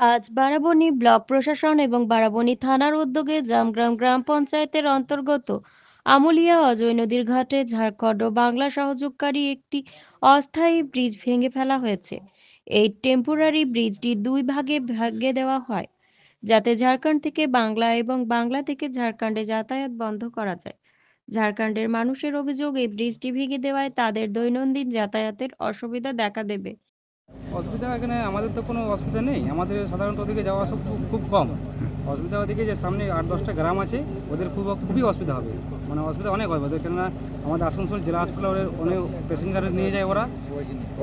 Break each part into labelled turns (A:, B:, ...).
A: আজ বারাবণী ব্লক প্রশাসন এবং বারাবণী থানার উদ্যোগে জামগ্রাম গ্রাম পঞ্চায়েতের অন্তর্গত আমুলিয়া অজয় নদীর ঘাটে ঝাড়খণ্ড ও বাংলা সহযোগকারী একটি অস্থায়ী ব্রিজ ভেঙে ফেলা হয়েছে। এই টেম্পোরারি ব্রিজটি দুই ভাগে ভাগে দেওয়া হয়, যাতে ঝাড়খণ্ড থেকে বাংলা এবং বাংলা থেকে ঝাড়খণ্ডে যাতায়াত বন্ধ করা যায়। ঝাড়খণ্ডের মানুষের অভিযোগ, এই ব্রিজটি ভেঙে দেওয়ায় তাদের দৈনন্দিন যাতায়াতের অসুবিধা দেখা দেবে।
B: অসুবিধা এখানে আমাদের তো কোনো অসুবিধা নেই। আমাদের সাধারণত ওদিকে যাওয়া আসা খুব খুব কম। অসুবিধা ওদিকে যে সামনে ৮-১০টা গ্রাম আছে, ওদের খুবই অসুবিধা হবে। মানে অসুবিধা অনেক হবে ওদের, কেননা আমাদের আসানসোল জেলা হাসপাতালে অনেক প্যাসেঞ্জার নিয়ে যায় ওরা।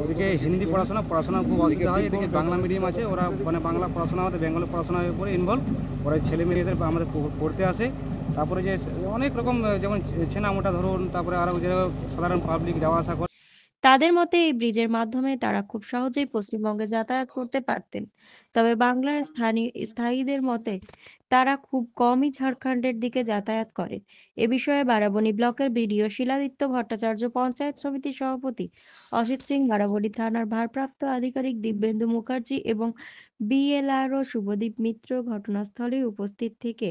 B: ওদিকে হিন্দি পড়াশোনা খুব অসুবিধা হয়। এদিকে বাংলা মিডিয়াম আছে, ওরা মানে বাংলা পড়াশোনা আমাদের বেঙ্গলে পড়াশোনার উপরে ইনভলভ। ওরা ছেলে মেয়েদের আমাদের পড়তে আসে। তারপরে যে অনেক রকম, যেমন ছেনা মোটা ধরুন, তারপরে আরও যে সাধারণ পাবলিক যাওয়া আসা করে।
A: তাদের মতে এই ব্রিজের মাধ্যমে তারা খুব সহজেই পশ্চিমবঙ্গে যাতায়াত করতে পারতেন। তবে বাংলার স্থায়ীদের মতে তারা খুব কমই ঝাড়খণ্ডের দিকে যাতায়াত করেন। এ বিষয়ে বারাবণী ব্লকের বিডিও শিলাদিত্য ভট্টাচার্য, পঞ্চায়েত সমিতির সভাপতি অসিত সিং, বারাবণী থানার ভারপ্রাপ্ত আধিকারিক দিব্যেন্দু মুখার্জি এবং বিএলআরও শুভদীপ মিত্র ঘটনাস্থলে উপস্থিত থেকে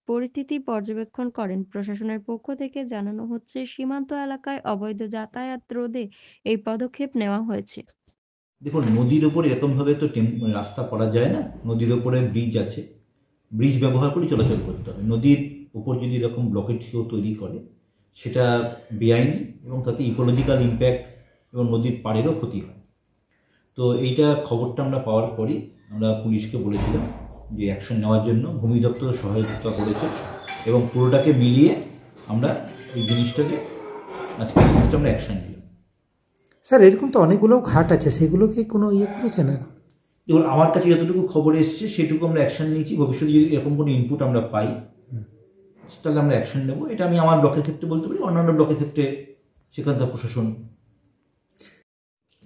A: পরিস্থিতি পর্যবেক্ষণ করেন। প্রশাসনের পক্ষ থেকে জানানো হচ্ছে, সীমান্ত এলাকায় অবৈধ যাতায়াত রোধে এই পদক্ষেপ নেওয়া হয়েছে।
C: দেখুন, নদীর ওপরে এরকমভাবে তো রাস্তা করা যায় না। নদীর ওপরে ব্রিজ আছে, ব্রিজ ব্যবহার করে চলাচল করতে হবে। নদীর উপর যদি এরকম ব্লকেজ কেউ তৈরি করে, সেটা বেআইনি এবং তাতে ইকোলজিক্যাল ইম্প্যাক্ট এবং নদীর পাড়েরও ক্ষতি হয়। তো এইটা খবরটা আমরা পাওয়ার পরই আমরা পুলিশকে বলেছিলাম যে অ্যাকশন নেওয়ার জন্য। ভূমি দপ্তর সহায়তা করেছে এবং পুরোটাকে মিলিয়ে আমরা এই জিনিসটাকে আমরা অ্যাকশন নিলাম।
D: স্যার, এরকম তো অনেকগুলো ঘাট আছে, সেগুলো কি কোনো করেছে না?
C: দেখুন, আমার কাছে যতটুকু খবর এসছে সেটুকু আমরা অ্যাকশন নিয়েছি। ভবিষ্যতে যদি এরকম কোনো ইনপুট আমরা পাই, তাহলে আমরা অ্যাকশন নেব। এটা আমি আমার ব্লকের ক্ষেত্রে বলতে পারি, অন্যান্য ব্লকের ক্ষেত্রে সেখানকার প্রশাসন।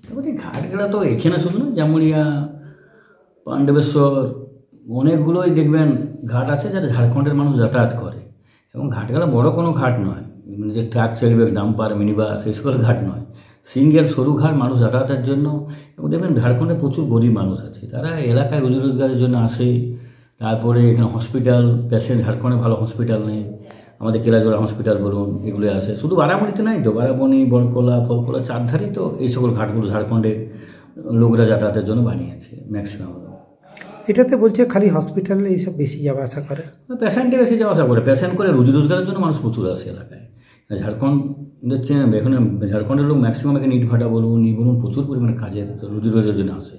E: তারপরে ঘাটগুলো তো এখানে শুধু না, জামুরিয়া, পাণ্ডবেশ্বর, অনেকগুলোই দেখবেন ঘাট আছে যারা ঝাড়খণ্ডের মানুষ যাতায়াত করে। এবং ঘাটগুলো বড় কোনো ঘাট নয়, মানে যে ট্রাক চলবে, ডাম্পার, মিনিবাস, এই সকল ঘাট নয়। সিঙ্গেল সরু ঘাট মানুষ যাতায়াতের জন্য। এবং দেখবেন ঝাড়খণ্ডে প্রচুর গরিব মানুষ আছে, তারা এলাকায় রুজি রোজগারের জন্য আসে। তারপরে এখানে হসপিটাল, পেশেন্ট ঝাড়খণ্ডে ভালো হসপিটাল নেই। আমাদের কেলাজোড়া হসপিটাল বলুন, এগুলো আছে। শুধু বারাবণীতে নাই তো, বারাবণী, বড়কলা, ফলকলা, চারধারেই তো এই সকল ঘাটগুলো ঝাড়খণ্ডের লোকরা যাতায়াতের জন্য বানিয়েছে ম্যাক্সিমাম।
D: এটাতে বলছে খালি হসপিটালে এইসব বেশি যাওয়া আসা করে,
E: পেশেন্টে বেশি যাওয়া আসা করে। পেশেন্ট করে রুজি রোজগারের জন্য মানুষ প্রচুর আসে এলাকায়। ঝাড়খণ্ডের এখানে ঝাড়খণ্ডের লোক ম্যাক্সিমাম এখানে ইট ভাটা বলুন, প্রচুর পরিমাণে কাজের রুজি রোজগারের জন্য আসে।